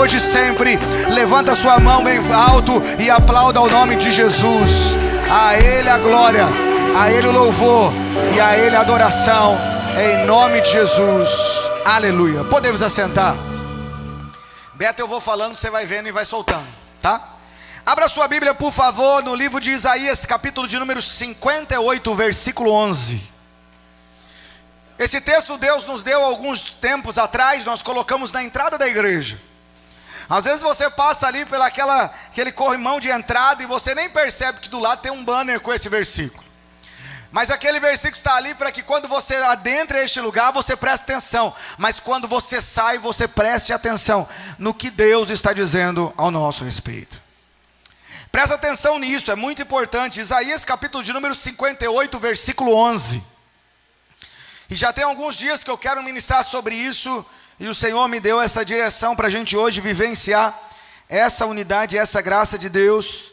hoje e sempre. Levanta sua mão bem alto e aplauda o nome de Jesus. A Ele a glória, a Ele o louvor e a Ele a adoração, em nome de Jesus. Aleluia. Podemos assentar. Beto, eu vou falando, você vai vendo e vai soltando, tá? Abra sua Bíblia, por favor, no livro de Isaías, capítulo de número 58, versículo 11. Esse texto Deus nos deu alguns tempos atrás, nós colocamos na entrada da igreja. Às vezes você passa ali pelo aquele corrimão de entrada e você nem percebe que do lado tem um banner com esse versículo. Mas aquele versículo está ali para que quando você adentra este lugar, você preste atenção. Mas quando você sai, você preste atenção no que Deus está dizendo ao nosso respeito. Presta atenção nisso, é muito importante. Isaías capítulo de número 58, versículo 11. E já tem alguns dias que eu quero ministrar sobre isso, e o Senhor me deu essa direção para a gente hoje vivenciar essa unidade, essa graça de Deus.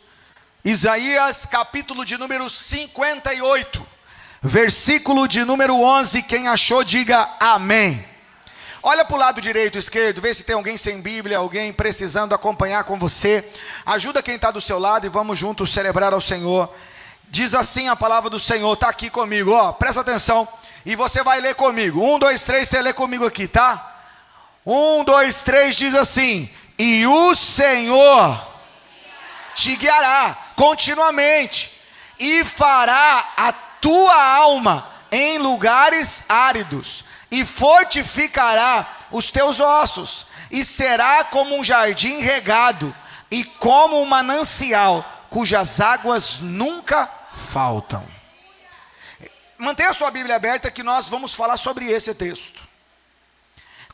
Isaías capítulo de número 58, versículo de número 11, quem achou diga amém. Olha para o lado direito e esquerdo, vê se tem alguém sem Bíblia, alguém precisando acompanhar com você. Ajuda quem está do seu lado e vamos juntos celebrar ao Senhor. Diz assim a palavra do Senhor, está aqui comigo, ó, presta atenção. E você vai ler comigo, 1, 2, 3, você lê comigo aqui, tá? 1, 2, 3, diz assim: e o Senhor te guiará continuamente, e fará a tua alma em lugares áridos, e fortificará os teus ossos, e será como um jardim regado, e como um manancial, cujas águas nunca faltam. Mantenha a sua Bíblia aberta que nós vamos falar sobre esse texto.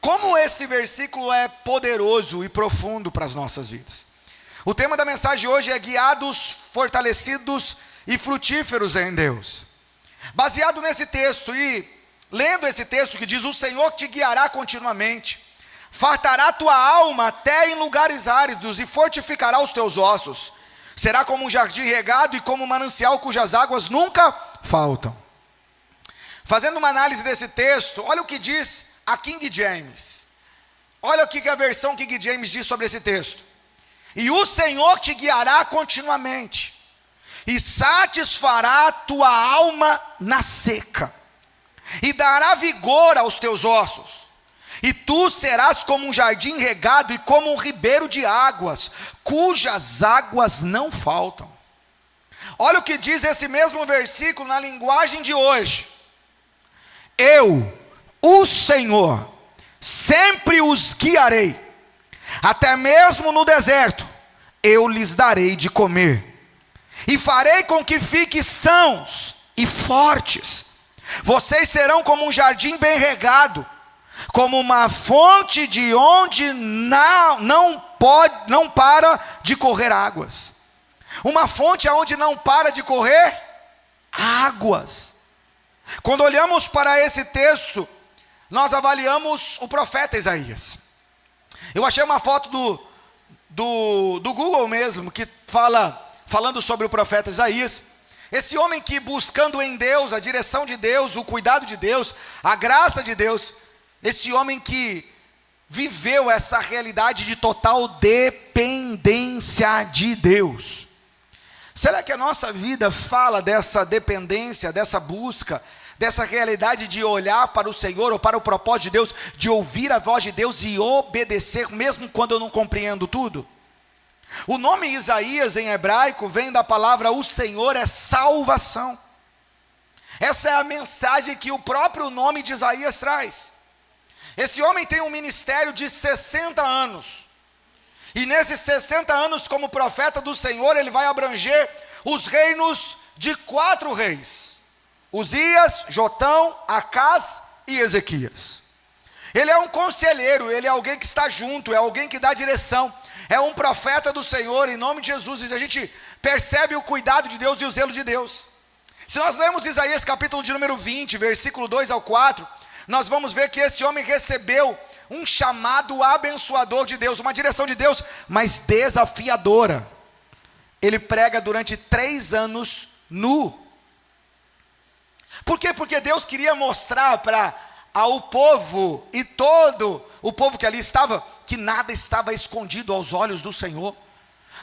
Como esse versículo é poderoso e profundo para as nossas vidas. O tema da mensagem hoje é guiados, fortalecidos e frutíferos em Deus. Baseado nesse texto e lendo esse texto que diz: o Senhor te guiará continuamente, fartará tua alma até em lugares áridos e fortificará os teus ossos. Será como um jardim regado e como um manancial cujas águas nunca faltam. Fazendo uma análise desse texto, olha o que diz a King James. Olha o que a versão King James diz sobre esse texto. E o Senhor te guiará continuamente, e satisfará a tua alma na seca, e dará vigor aos teus ossos, e tu serás como um jardim regado e como um ribeiro de águas, cujas águas não faltam. Olha o que diz esse mesmo versículo na linguagem de hoje: eu, o Senhor, sempre os guiarei, até mesmo no deserto, eu lhes darei de comer, e farei com que fiquem sãos e fortes. Vocês serão como um jardim bem regado, como uma fonte de onde não para de correr águas. Uma fonte onde não para de correr águas. Quando olhamos para esse texto, nós avaliamos o profeta Isaías. Eu achei uma foto do Google mesmo, que falando sobre o profeta Isaías. Esse homem que buscando em Deus, a direção de Deus, o cuidado de Deus, a graça de Deus, esse homem que viveu essa realidade de total dependência de Deus. Será que a nossa vida fala dessa dependência, dessa busca, dessa realidade de olhar para o Senhor ou para o propósito de Deus, de ouvir a voz de Deus e obedecer, mesmo quando eu não compreendo tudo? O nome Isaías em hebraico vem da palavra o Senhor é salvação. Essa é a mensagem que o próprio nome de Isaías traz. Esse homem tem um ministério de 60 anos. E nesses 60 anos como profeta do Senhor, ele vai abranger os reinos de 4 reis: Uzias, Jotão, Acás e Ezequias. Ele é um conselheiro, ele é alguém que está junto, é alguém que dá direção, é um profeta do Senhor, em nome de Jesus. E a gente percebe o cuidado de Deus e o zelo de Deus. Se nós lemos Isaías capítulo de número 20, versículo 2 ao 4, nós vamos ver que esse homem recebeu um chamado abençoador de Deus, uma direção de Deus, mas desafiadora. Ele prega durante 3 anos nu. Por quê? Porque Deus queria mostrar para ao povo, e todo o povo que ali estava, que nada estava escondido aos olhos do Senhor.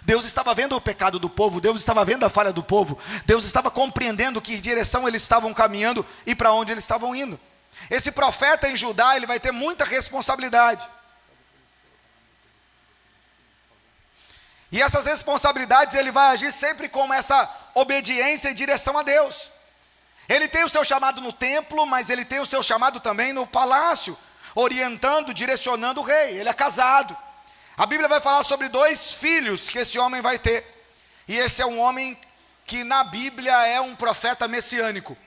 Deus estava vendo o pecado do povo, Deus estava vendo a falha do povo, Deus estava compreendendo que direção eles estavam caminhando e para onde eles estavam indo. Esse profeta em Judá, ele vai ter muita responsabilidade. E essas responsabilidades, ele vai agir sempre com essa obediência e direção a Deus. Ele tem o seu chamado no templo, mas ele tem o seu chamado também no palácio, orientando, direcionando o rei. Ele é casado. A Bíblia vai falar sobre 2 filhos que esse homem vai ter. E esse é um homem que na Bíblia é um profeta messiânico.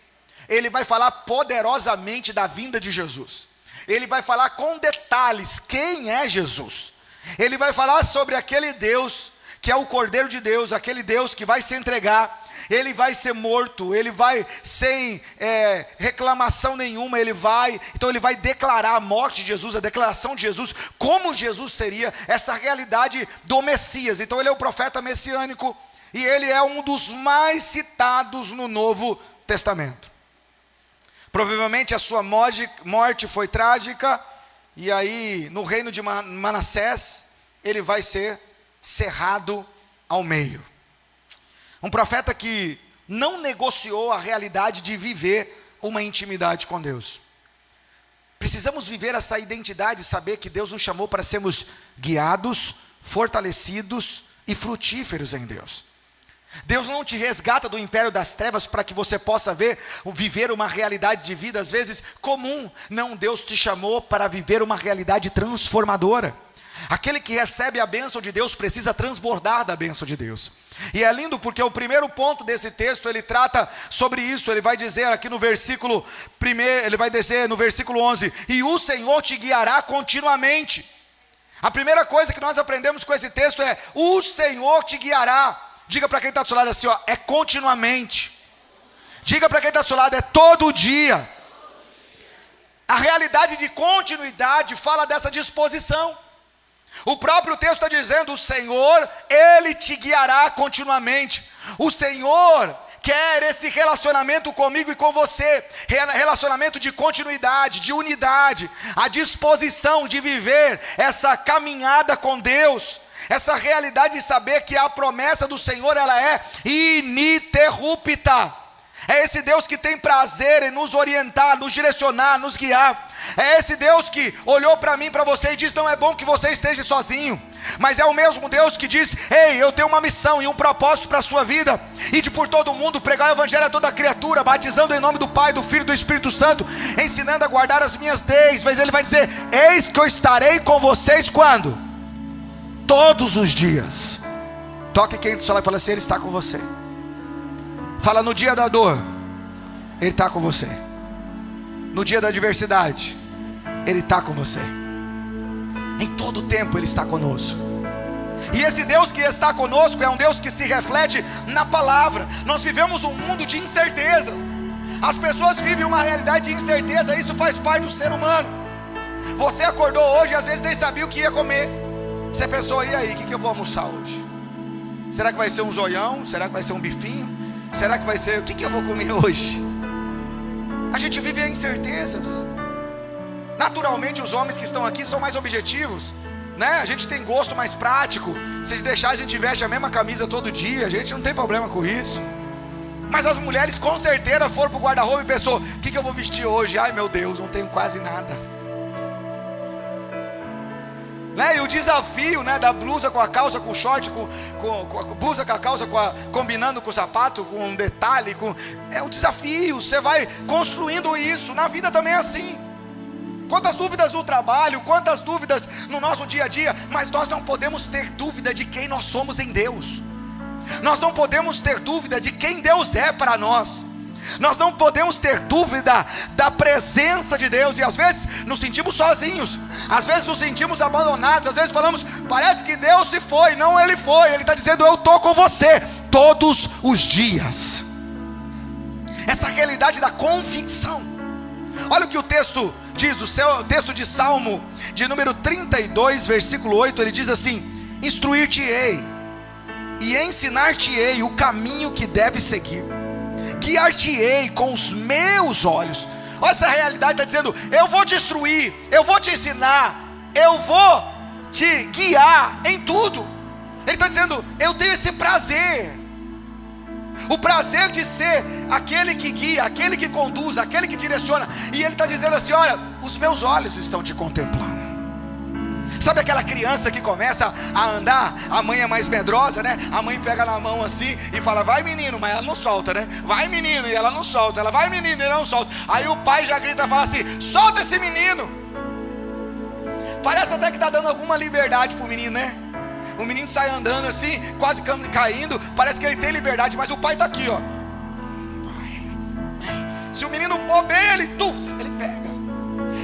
Ele vai falar poderosamente da vinda de Jesus. Ele vai falar com detalhes quem é Jesus. Ele vai falar sobre aquele Deus que é o Cordeiro de Deus, aquele Deus que vai se entregar. Ele vai ser morto, ele vai sem reclamação nenhuma, então ele vai declarar a morte de Jesus, a declaração de Jesus, como Jesus seria, essa realidade do Messias. Então ele é o profeta messiânico, e ele é um dos mais citados no Novo Testamento. Provavelmente a sua morte foi trágica, e aí no reino de Manassés, ele vai ser cerrado ao meio. Um profeta que não negociou a realidade de viver uma intimidade com Deus. Precisamos viver essa identidade, saber que Deus nos chamou para sermos guiados, fortalecidos e frutíferos em Deus. Deus não te resgata do império das trevas para que você possa viver uma realidade de vida às vezes comum. Não, Deus te chamou para viver uma realidade transformadora. Aquele que recebe a bênção de Deus precisa transbordar da bênção de Deus. E é lindo porque o primeiro ponto desse texto, ele trata sobre isso. Ele vai dizer aqui no versículo 1, ele vai dizer no versículo 11: e o Senhor te guiará continuamente. A primeira coisa que nós aprendemos com esse texto é: o Senhor te guiará. Diga para quem está do seu lado assim, ó, é continuamente. Diga para quem está do seu lado, é todo dia. A realidade de continuidade fala dessa disposição. O próprio texto está dizendo: o Senhor, Ele te guiará continuamente. O Senhor quer esse relacionamento comigo e com você, relacionamento de continuidade, de unidade, a disposição de viver essa caminhada com Deus, essa realidade de saber que a promessa do Senhor, ela é ininterrupta. É esse Deus que tem prazer em nos orientar, nos direcionar, nos guiar. É esse Deus que olhou para mim, para você e disse: não é bom que você esteja sozinho. Mas é o mesmo Deus que diz: ei, eu tenho uma missão e um propósito para a sua vida. Ide por todo o mundo, pregar o evangelho a toda criatura, batizando em nome do Pai, do Filho e do Espírito Santo, ensinando a guardar as minhas leis. Mas ele vai dizer: eis que eu estarei com vocês quando? Todos os dias. Toque quem do seu lado e fala assim: Ele está com você. Fala: no dia da dor, Ele está com você. No dia da adversidade, Ele está com você. Em todo tempo Ele está conosco. E esse Deus que está conosco é um Deus que se reflete na palavra. Nós vivemos um mundo de incertezas. As pessoas vivem uma realidade de incerteza. Isso faz parte do ser humano. Você acordou hoje e às vezes nem sabia o que ia comer. Você pensou: e aí, o que eu vou almoçar hoje? Será que vai ser um zoião? Será que vai ser um bifinho? Será que vai ser, o que eu vou comer hoje? A gente vive em incertezas. Naturalmente os homens que estão aqui são mais objetivos, né? A gente tem gosto mais prático. Se deixar, a gente veste a mesma camisa todo dia. A gente não tem problema com isso. Mas as mulheres com certeza foram para o guarda-roupa e pensou: o que eu vou vestir hoje? Ai meu Deus, não tenho quase nada, né? E o desafio, né, da blusa com a calça, com o short, com a blusa com a calça, combinando com o sapato, com um detalhe, é o desafio. Você vai construindo isso. Na vida também é assim. Quantas dúvidas no trabalho, quantas dúvidas no nosso dia a dia, mas nós não podemos ter dúvida de quem nós somos em Deus. Nós não podemos ter dúvida de quem Deus é para nós. Nós não podemos ter dúvida da presença de Deus. E às vezes nos sentimos sozinhos, às vezes nos sentimos abandonados, às vezes falamos: parece que Deus se foi. Não, Ele foi. Ele está dizendo: eu estou com você todos os dias. Essa realidade da convicção. Olha o que o texto diz, o texto de Salmo de número 32, versículo 8, ele diz assim: instruir-te-ei e ensinar-te-ei o caminho que deve seguir, guiar-te-ei com os meus olhos. Olha essa realidade, está dizendo: eu vou te instruir, eu vou te ensinar, eu vou te guiar em tudo. Ele está dizendo, eu tenho esse prazer. O prazer de ser aquele que guia, aquele que conduz, aquele que direciona. E ele está dizendo assim, olha, os meus olhos estão te contemplando. Sabe aquela criança que começa a andar, a mãe é mais medrosa, né? A mãe pega na mão assim e fala, vai menino, mas ela não solta, né? Vai menino, e ela não solta. Ela vai menino, e ela não solta. Aí o pai já grita e fala assim, solta esse menino. Parece até que está dando alguma liberdade para o menino, né? O menino sai andando assim, quase caindo. Parece que ele tem liberdade, mas o pai está aqui, ó. Se o menino pôr bem, ele pega.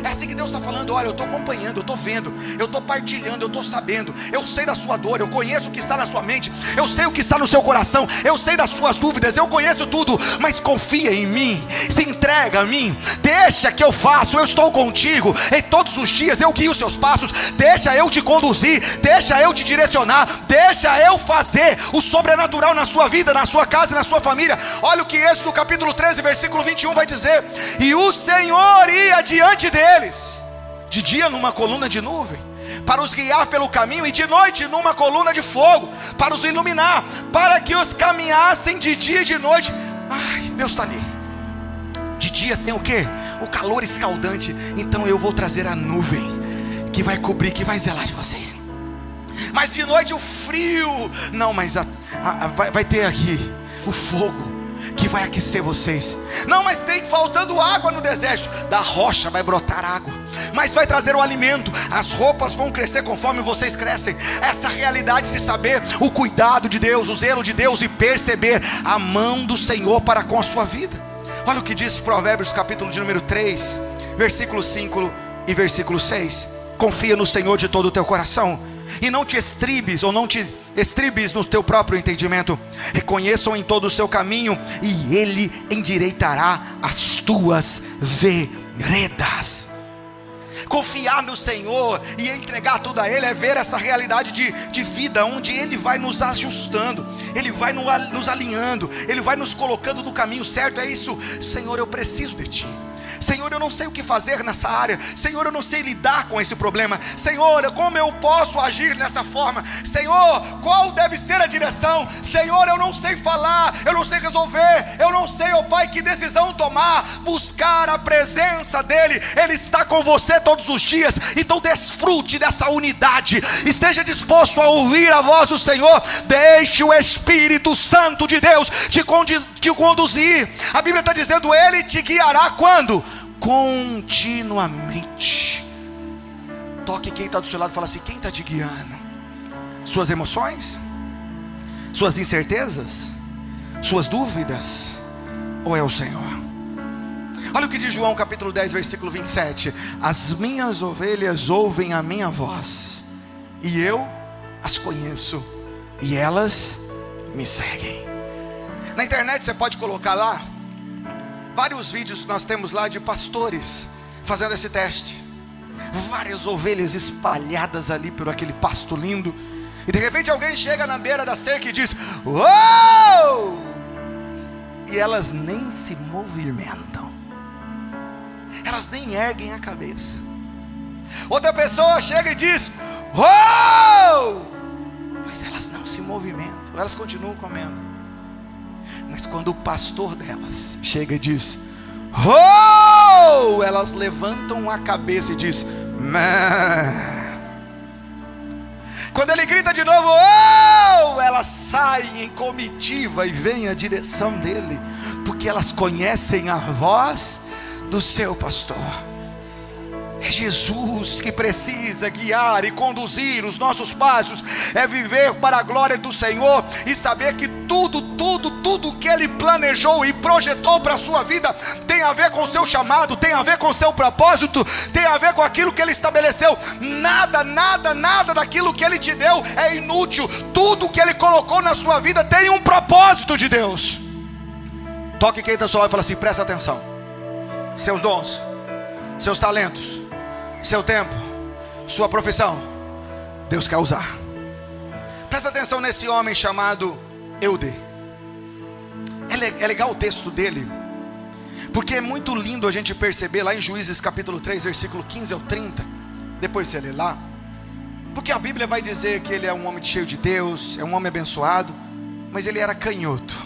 É assim que Deus está falando, olha, eu estou acompanhando, eu estou vendo, eu estou partilhando, eu estou sabendo, eu sei da sua dor, eu conheço o que está na sua mente, eu sei o que está no seu coração, eu sei das suas dúvidas, eu conheço tudo, mas confia em mim, se entrega a mim, deixa que eu faço, eu estou contigo, e todos os dias eu guio os seus passos, deixa eu te conduzir, deixa eu te direcionar, deixa eu fazer o sobrenatural na sua vida, na sua casa e na sua família. Olha o que Êxodo capítulo 13, versículo 21 vai dizer, e o Senhor ia diante deles, de dia numa coluna de nuvem, para os guiar pelo caminho, e de noite numa coluna de fogo, para os iluminar, para que os caminhassem de dia e de noite. Ai, Deus está ali. De dia tem o quê? O calor escaldante. Então eu vou trazer a nuvem, que vai cobrir, que vai zelar de vocês. Mas de noite o frio. Não, mas vai ter aqui o fogo, que vai aquecer vocês. Não, mas tem faltando água no deserto. Da rocha vai brotar água, mas vai trazer o alimento. As roupas vão crescer conforme vocês crescem. Essa realidade de saber o cuidado de Deus, o zelo de Deus, e perceber a mão do Senhor para com a sua vida. Olha o que diz Provérbios capítulo de número 3, versículo 5 e versículo 6. Confia no Senhor de todo o teu coração, e não te estribes, ou não te estribes no teu próprio entendimento. Reconheçam em todo o seu caminho, e Ele endireitará as tuas veredas. Confiar no Senhor e entregar tudo a Ele é ver essa realidade de vida, onde Ele vai nos ajustando, Ele vai nos alinhando, Ele vai nos colocando no caminho certo. É isso, Senhor, eu preciso de Ti. Senhor, eu não sei o que fazer nessa área. Senhor, eu não sei lidar com esse problema. Senhor, como eu posso agir nessa forma? Senhor, qual deve ser a direção? Senhor, eu não sei falar, eu não sei resolver, eu não sei, ó Pai, que decisão tomar. Buscar a presença dEle. Ele está com você todos os dias. Então desfrute dessa unidade, esteja disposto a ouvir a voz do Senhor. Deixe o Espírito Santo de Deus te conduzir. A Bíblia está dizendo, Ele te guiará quando? Continuamente. Toque quem está do seu lado e fala assim, quem está te guiando? Suas emoções? Suas incertezas? Suas dúvidas? Ou é o Senhor? Olha o que diz João capítulo 10, versículo 27. As minhas ovelhas ouvem a minha voz, e eu as conheço, e elas me seguem. Na internet você pode colocar lá vários vídeos que nós temos lá de pastores fazendo esse teste. Várias ovelhas espalhadas ali por aquele pasto lindo, e de repente alguém chega na beira da cerca e diz, uou! E elas nem se movimentam, elas nem erguem a cabeça. Outra pessoa chega e diz, uou! Mas elas não se movimentam, elas continuam comendo. Mas quando o pastor delas chega e diz, oh! Elas levantam a cabeça e diz, mã. Quando ele grita de novo, oh! Elas saem em comitiva e vêm à direção dele, porque elas conhecem a voz do seu pastor. É Jesus que precisa guiar e conduzir os nossos passos. É viver para a glória do Senhor e saber que tudo que Ele planejou e projetou para a sua vida tem a ver com o seu chamado, tem a ver com o seu propósito, tem a ver com aquilo que Ele estabeleceu. Nada daquilo que Ele te deu é inútil. Tudo que Ele colocou na sua vida tem um propósito de Deus. Toque quem está ao seu lado e fala assim, presta atenção. Seus dons, seus talentos, seu tempo, sua profissão, Deus quer usar. Presta atenção nesse homem chamado Eude. É legal o texto dele, porque é muito lindo a gente perceber lá em Juízes capítulo 3, versículo 15 ao 30. Depois você lê lá. Porque a Bíblia vai dizer que ele é um homem cheio de Deus, é um homem abençoado, mas ele era canhoto.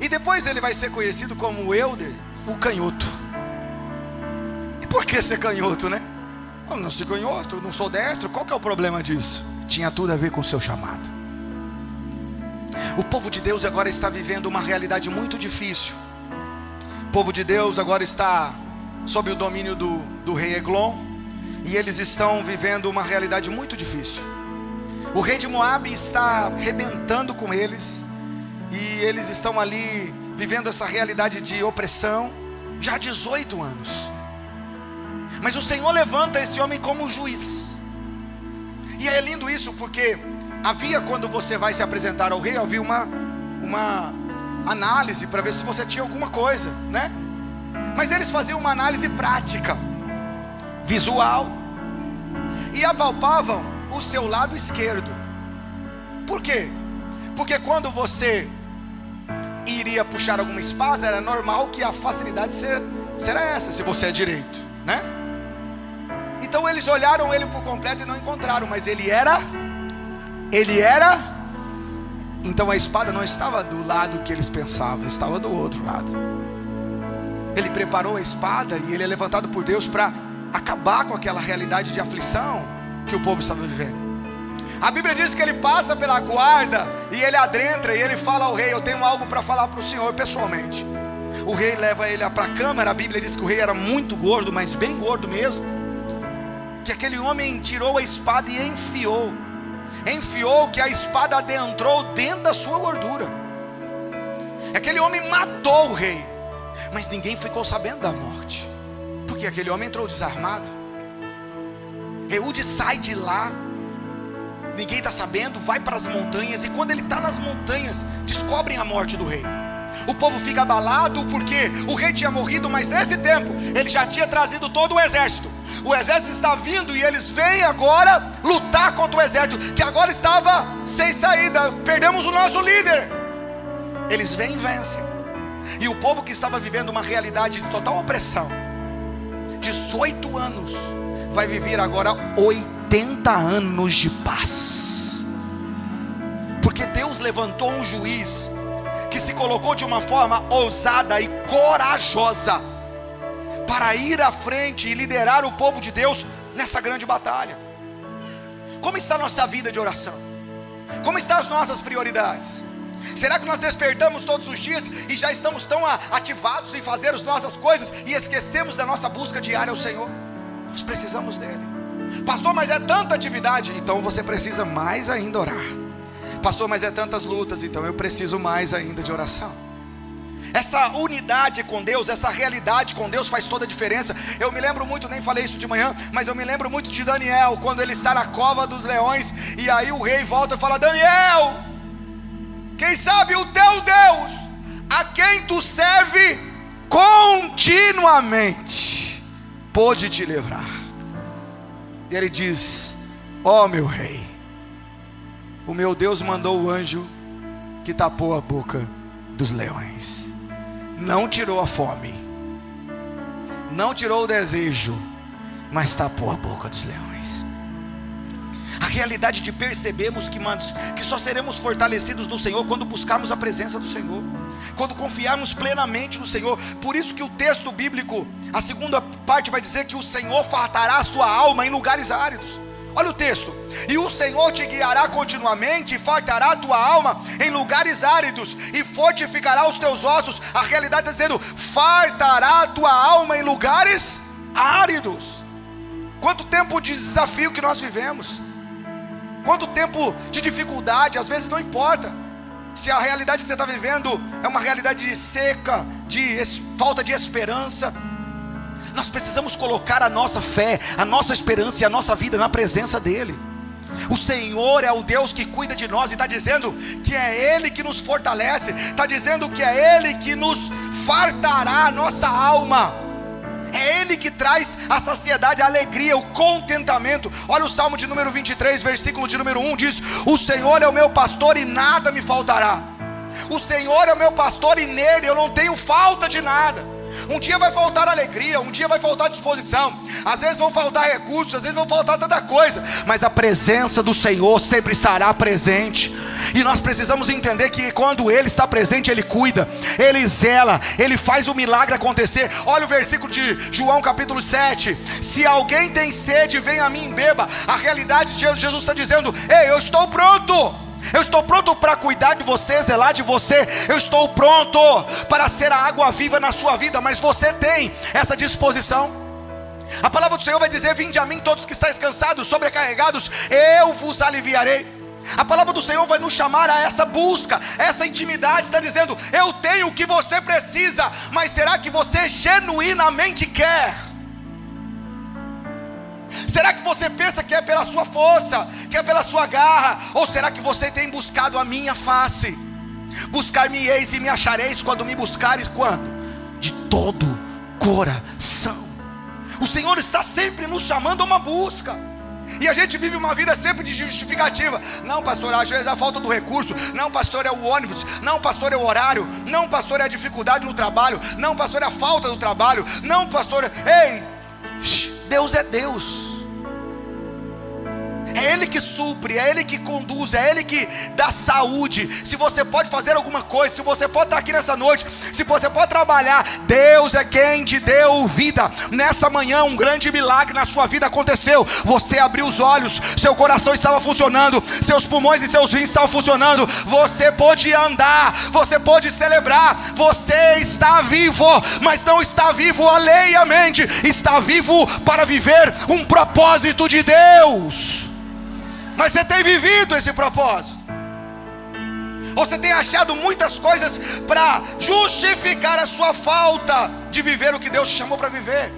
E depois ele vai ser conhecido como Eude, o canhoto. E por que ser canhoto, né? Eu não sou canhoto, não sou destro, qual que é o problema disso? Tinha tudo a ver com o seu chamado. O povo de Deus agora está vivendo uma realidade muito difícil. O povo de Deus agora está sob o domínio do rei Eglon, e eles estão vivendo uma realidade muito difícil. O rei de Moabe está arrebentando com eles, e eles estão ali vivendo essa realidade de opressão já há 18 anos. Mas o Senhor levanta esse homem como juiz. E é lindo isso, porque havia, quando você vai se apresentar ao rei, havia uma análise para ver se você tinha alguma coisa, né? Mas eles faziam uma análise prática, visual, e apalpavam o seu lado esquerdo. Por quê? Porque quando você iria puxar alguma espada, era normal que a facilidade será essa, se você é direito, né? Então eles olharam ele por completo e não encontraram, mas ele era, então a espada não estava do lado que eles pensavam, estava do outro lado. Ele preparou a espada e ele é levantado por Deus para acabar com aquela realidade de aflição que o povo estava vivendo. A Bíblia diz que ele passa pela guarda e ele adentra e ele fala ao rei: eu tenho algo para falar para o senhor pessoalmente. O rei leva ele para a câmara. A Bíblia diz que o rei era muito gordo, mas bem gordo mesmo, que aquele homem tirou a espada e enfiou, que a espada adentrou dentro da sua gordura. Aquele homem matou o rei, mas ninguém ficou sabendo da morte, porque aquele homem entrou desarmado. Eude sai de lá, ninguém está sabendo, vai para as montanhas, e quando ele está nas montanhas, descobrem a morte do rei. O povo fica abalado porque o rei tinha morrido, mas nesse tempo ele já tinha trazido todo o exército. O exército está vindo e eles vêm agora lutar contra o exército que agora estava sem saída. Perdemos o nosso líder. Eles vêm e vencem. E o povo que estava vivendo uma realidade de total opressão, 18 anos, vai viver agora 80 anos de paz. Porque Deus levantou um juiz que se colocou de uma forma ousada e corajosa para ir à frente e liderar o povo de Deus nessa grande batalha. Como está a nossa vida de oração? Como estão as nossas prioridades? Será que nós despertamos todos os dias e já estamos tão ativados em fazer as nossas coisas e esquecemos da nossa busca diária ao Senhor? Nós precisamos dele. Pastor, mas é tanta atividade. Então você precisa mais ainda orar. Pastor, mas é tantas lutas. Então eu preciso mais ainda de oração. Essa unidade com Deus, essa realidade com Deus faz toda a diferença. Eu me lembro muito, nem falei isso de manhã, mas eu me lembro muito de Daniel, quando ele está na cova dos leões, e aí o rei volta e fala: Daniel, quem sabe o teu Deus, a quem tu serve continuamente, pôde te livrar. E ele diz: ó meu rei, o meu Deus mandou o anjo que tapou a boca dos leões. Não tirou a fome, não tirou o desejo, mas tapou a boca dos leões. A realidade de percebermos que só seremos fortalecidos no Senhor quando buscarmos a presença do Senhor, quando confiarmos plenamente no Senhor. Por isso que o texto bíblico, a segunda parte, vai dizer que o Senhor fartará a sua alma em lugares áridos. Olha o texto: e o Senhor te guiará continuamente, e fartará a tua alma em lugares áridos, e fortificará os teus ossos. A realidade está dizendo: fartará a tua alma em lugares áridos. Quanto tempo de desafio que nós vivemos, quanto tempo de dificuldade. Às vezes não importa se a realidade que você está vivendo é uma realidade de seca, de falta de esperança. Nós precisamos colocar a nossa fé, a nossa esperança e a nossa vida na presença dEle. O Senhor é o Deus que cuida de nós, e está dizendo que é Ele que nos fortalece, está dizendo que é Ele que nos fartará a nossa alma. É Ele que traz a saciedade, a alegria, o contentamento. Olha o Salmo de número 23, versículo de número 1, diz: o Senhor é o meu pastor e nada me faltará. O Senhor é o meu pastor e nele eu não tenho falta de nada. Um dia vai faltar alegria, um dia vai faltar disposição, às vezes vão faltar recursos, às vezes vão faltar tanta coisa, mas a presença do Senhor sempre estará presente. E nós precisamos entender que quando Ele está presente, Ele cuida, Ele zela, Ele faz o milagre acontecer. Olha o versículo de João capítulo 7: se alguém tem sede, venha a mim e beba. A realidade de Jesus está dizendo: ei, eu estou pronto. Eu estou pronto para cuidar de você, zelar de você. Eu estou pronto para ser a água viva na sua vida. Mas você tem essa disposição? A palavra do Senhor vai dizer: vinde a mim todos que estáis cansados, sobrecarregados, eu vos aliviarei. A palavra do Senhor vai nos chamar a essa busca, essa intimidade. Está dizendo: eu tenho o que você precisa, mas será que você genuinamente quer? Será que você pensa que é pela sua força, que é pela sua garra? Ou será que você tem buscado a minha face? Buscar-me-eis e me achareis quando me buscares. Quando? De todo coração. O Senhor está sempre nos chamando a uma busca. E a gente vive uma vida sempre de justificativa. Não, pastor, às vezes é a falta do recurso. Não, pastor, é o ônibus. Não, pastor, é o horário. Não, pastor, é a dificuldade no trabalho. Não, pastor, é a falta do trabalho. Não, pastor, ei, Deus é Deus. É Ele que supre, é Ele que conduz, é Ele que dá saúde. Se você pode fazer alguma coisa, se você pode estar aqui nessa noite, se você pode trabalhar, Deus é quem te deu vida. Nessa manhã um grande milagre na sua vida aconteceu. Você abriu os olhos, seu coração estava funcionando, seus pulmões e seus rins estavam funcionando. Você pôde andar, você pôde celebrar. Você está vivo, mas não está vivo alheiamente, está vivo para viver um propósito de Deus. Mas você tem vivido esse propósito? Ou você tem achado muitas coisas para justificar a sua falta de viver o que Deus te chamou para viver?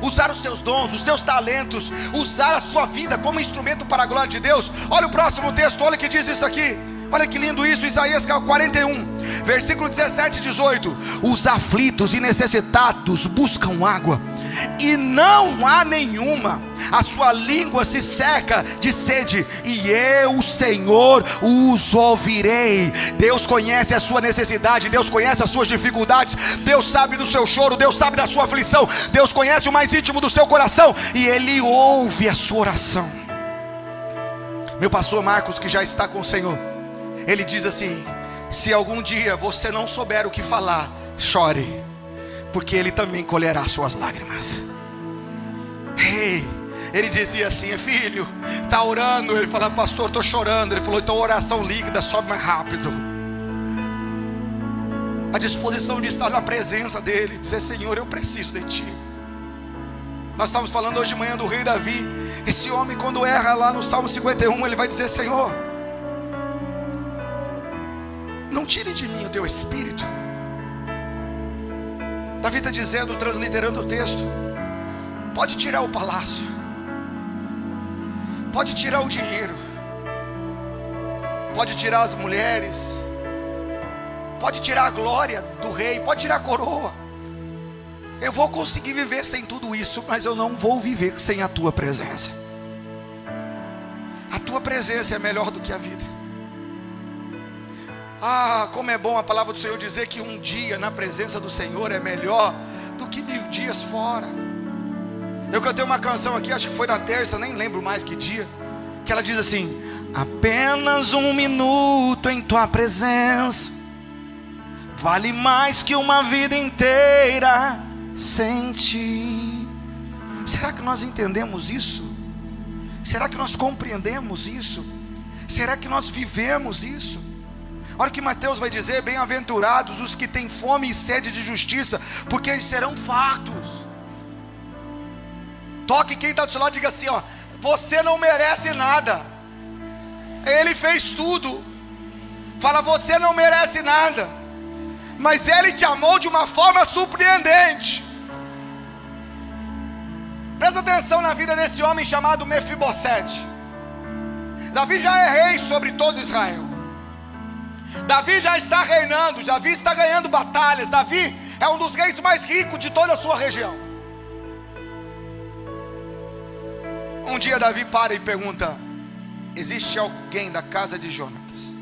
Usar os seus dons, os seus talentos, usar a sua vida como instrumento para a glória de Deus. Olha o próximo texto, olha que diz isso aqui. Olha que lindo isso, Isaías 41, versículo 17 e 18. Os aflitos e necessitados buscam água, e não há nenhuma. A sua língua se seca de sede, e eu, Senhor, os ouvirei. Deus conhece a sua necessidade, Deus conhece as suas dificuldades, Deus sabe do seu choro, Deus sabe da sua aflição, Deus conhece o mais íntimo do seu coração, e Ele ouve a sua oração. Meu pastor Marcos, que já está com o Senhor, ele diz assim: se algum dia você não souber o que falar, chore, porque Ele também colherá suas lágrimas. Ele dizia assim: filho, está orando. Ele falava: pastor, estou chorando. Ele falou: então oração líquida, sobe mais rápido. A disposição de estar na presença dEle, dizer: Senhor, eu preciso de Ti. Nós estávamos falando hoje de manhã do rei Davi. Esse homem, quando erra lá no Salmo 51, ele vai dizer: Senhor, não tire de mim o Teu Espírito. Davi está dizendo, transliterando o texto: pode tirar o palácio, pode tirar o dinheiro, pode tirar as mulheres, pode tirar a glória do rei, pode tirar a coroa. Eu vou conseguir viver sem tudo isso, mas eu não vou viver sem a Tua presença. A Tua presença é melhor do que a vida. Ah, como é bom a palavra do Senhor dizer que um dia na presença do Senhor é melhor do que 1000 dias fora. Eu cantei uma canção aqui, acho que foi na terça, nem lembro mais que dia, que ela diz assim: apenas 1 minuto em Tua presença vale mais que uma vida inteira sem Ti. Será que nós entendemos isso? Será que nós compreendemos isso? Será que nós vivemos isso? Olha o que Mateus vai dizer: bem-aventurados os que têm fome e sede de justiça, porque eles serão fartos. Toque quem está do seu lado e diga assim: ó, você não merece nada, Ele fez tudo. Fala: você não merece nada, mas Ele te amou de uma forma surpreendente. Presta atenção na vida desse homem chamado Mefibosete. Davi já é rei sobre todo Israel. Davi já está reinando, Davi está ganhando batalhas. Davi é um dos reis mais ricos de toda a sua região. Um dia Davi para e pergunta: existe alguém da casa de Jonatas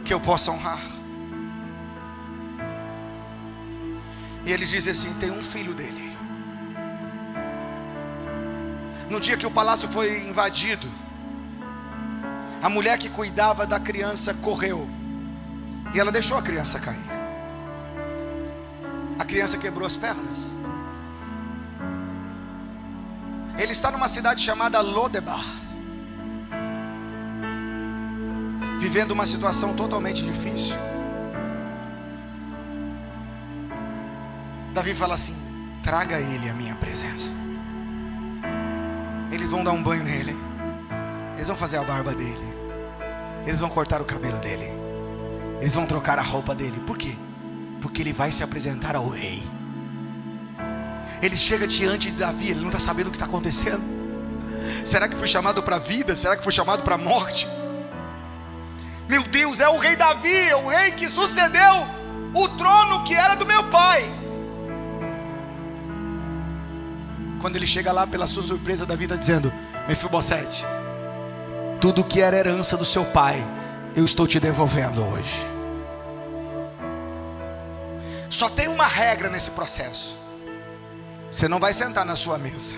que eu possa honrar? E eles dizem assim: tem um filho dele. No dia que o palácio foi invadido, a mulher que cuidava da criança correu, e ela deixou a criança cair. A criança quebrou as pernas. Ele está numa cidade chamada Lodebar, vivendo uma situação totalmente difícil. Davi fala assim: traga ele à minha presença. Eles vão dar um banho nele, eles vão fazer a barba dele, eles vão cortar o cabelo dele, eles vão trocar a roupa dele. Por quê? Porque ele vai se apresentar ao rei. Ele chega diante de Davi, ele não está sabendo o que está acontecendo. Será que foi chamado para a vida? Será que foi chamado para a morte? Meu Deus, é o rei Davi, é o rei que sucedeu o trono que era do meu pai. Quando ele chega lá, pela sua surpresa, Davi está dizendo: Mefibosete, tudo que era herança do seu pai, eu estou te devolvendo hoje. Só tem uma regra nesse processo: você não vai sentar na sua mesa,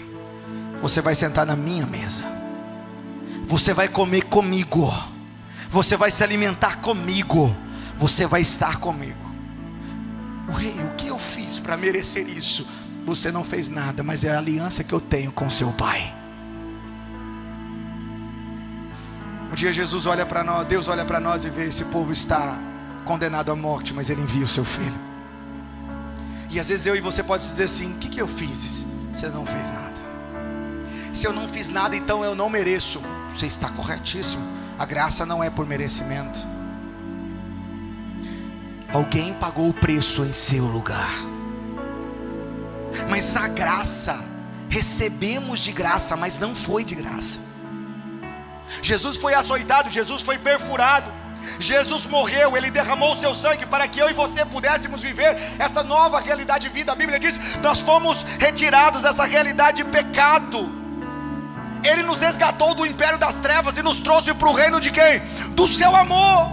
você vai sentar na minha mesa. Você vai comer comigo, você vai se alimentar comigo, você vai estar comigo. O rei, o que eu fiz para merecer isso? Você não fez nada, mas é a aliança que eu tenho com seu pai. Um dia Jesus olha para nós, Deus olha para nós e vê: esse povo está condenado à morte, mas ele envia o seu filho. E às vezes eu e você pode dizer assim: o que eu fiz? Você não fez nada. Se eu não fiz nada, então eu não mereço. Você está corretíssimo. A graça não é por merecimento. Alguém pagou o preço em seu lugar. Mas a graça, recebemos de graça, mas não foi de graça. Jesus foi açoitado, Jesus foi perfurado, Jesus morreu, Ele derramou o seu sangue para que eu e você pudéssemos viver essa nova realidade de vida. A Bíblia diz: nós fomos retirados dessa realidade de pecado. Ele nos resgatou do império das trevas e nos trouxe para o reino de quem? Do seu amor.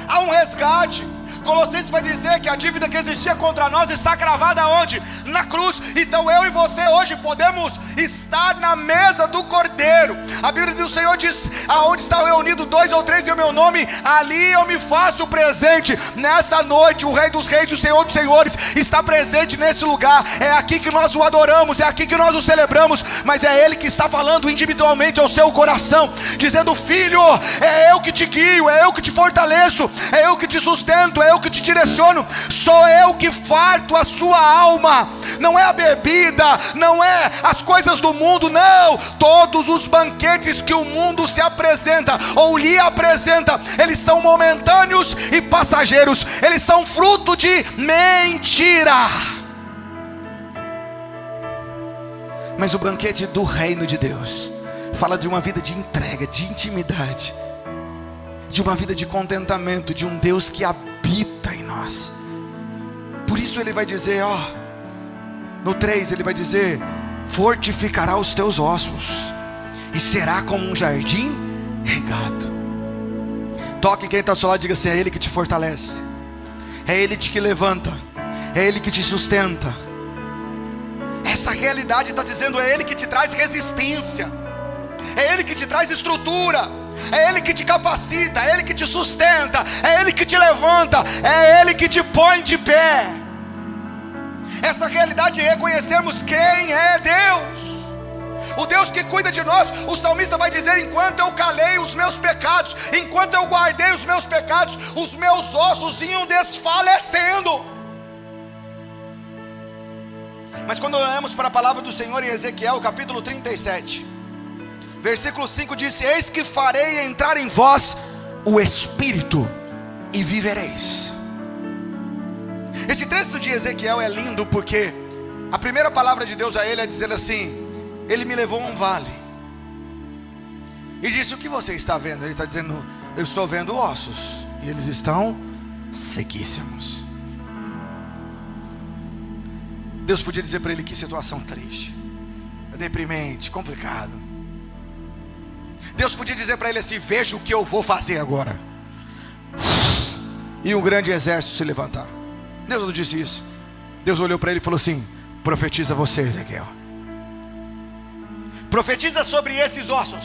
Há um resgate. Colossenses vai dizer que a dívida que existia contra nós está cravada onde? Na cruz. Então eu e você hoje podemos estar na mesa do Cordeiro. A Bíblia do Senhor diz: aonde está reunido 2 ou 3 em meu nome, ali eu me faço presente. Nessa noite o Rei dos Reis e o Senhor dos Senhores está presente nesse lugar. É aqui que nós o adoramos, é aqui que nós o celebramos. Mas é Ele que está falando individualmente ao seu coração, dizendo: filho, é eu que te guio, é eu que te fortaleço, é eu que te sustento, é eu que te direciono. Sou eu que farto a sua alma. Não é a bebida, não é as coisas do mundo, não. Todos os banquetes que o mundo se apresenta ou lhe apresenta, eles são momentâneos e passageiros. Eles são fruto de mentira. Mas o banquete do reino de Deus fala de uma vida de entrega, de intimidade, de uma vida de contentamento, de um Deus que habita em nós. Por isso ele vai dizer, no 3 ele vai dizer: fortificará os teus ossos e será como um jardim regado. Toque quem está ao seu lado e diga assim: é Ele que te fortalece, é Ele que te levanta, é Ele que te sustenta. Essa realidade está dizendo: é Ele que te traz resistência, é Ele que te traz estrutura, é Ele que te capacita, é Ele que te sustenta, é Ele que te levanta, é Ele que te põe de pé. Essa realidade de reconhecermos quem é Deus, o Deus que cuida de nós. O salmista vai dizer: enquanto eu calei os meus pecados, enquanto eu guardei os meus pecados, os meus ossos iam desfalecendo. Mas quando olhamos para a palavra do Senhor em Ezequiel capítulo 37, versículo 5 diz: eis que farei entrar em vós o Espírito e vivereis. Esse texto de Ezequiel é lindo porque a primeira palavra de Deus a ele é dizer assim: Ele me levou a um vale e disse: o que você está vendo? Ele está dizendo: eu estou vendo ossos e eles estão sequíssimos. Deus podia dizer para ele: que situação triste, deprimente, complicado. Deus podia dizer para ele assim: veja o que eu vou fazer agora, e um grande exército se levantar. Deus não disse isso. Deus olhou para ele e falou assim: profetiza você, Ezequiel. Profetiza sobre esses ossos.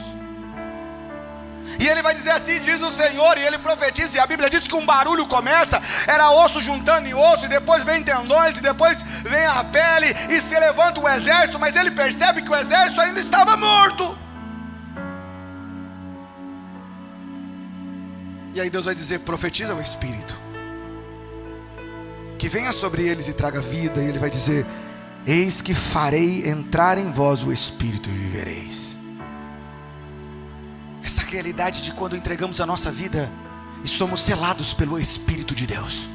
E ele vai dizer assim, diz o Senhor, e ele profetiza, e a Bíblia diz que um barulho começa, era osso juntando em osso, e depois vem tendões, e depois vem a pele, e se levanta o exército, mas ele percebe que o exército ainda estava morto. E aí Deus vai dizer: profetiza o Espírito, que venha sobre eles e traga vida. E ele vai dizer: eis que farei entrar em vós o Espírito e vivereis. Essa realidade de quando entregamos a nossa vida e somos selados pelo Espírito de Deus.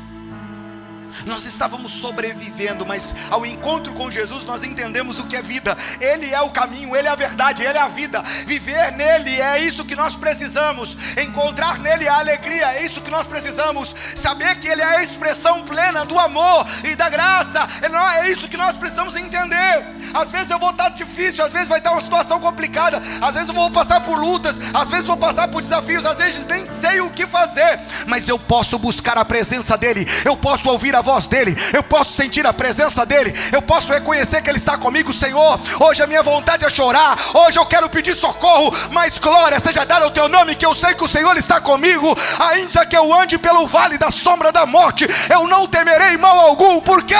Nós estávamos sobrevivendo, mas ao encontro com Jesus nós entendemos o que é vida. Ele é o caminho, Ele é a verdade, Ele é a vida. Viver nele é isso que nós precisamos. Encontrar nele a alegria é isso que nós precisamos. Saber que Ele é a expressão plena do amor e da graça, é isso que nós precisamos entender. Às vezes eu vou estar difícil, às vezes vai estar uma situação complicada, às vezes eu vou passar por lutas, às vezes vou passar por desafios, às vezes nem sei o que fazer, mas eu posso buscar a presença dEle, eu posso ouvir a voz dEle, eu posso sentir a presença dEle, eu posso reconhecer que Ele está comigo. Senhor, hoje a minha vontade é chorar, hoje eu quero pedir socorro, mas glória seja dada ao Teu nome, que eu sei que o Senhor está comigo. Ainda que eu ande pelo vale da sombra da morte, eu não temerei mal algum. Por quê?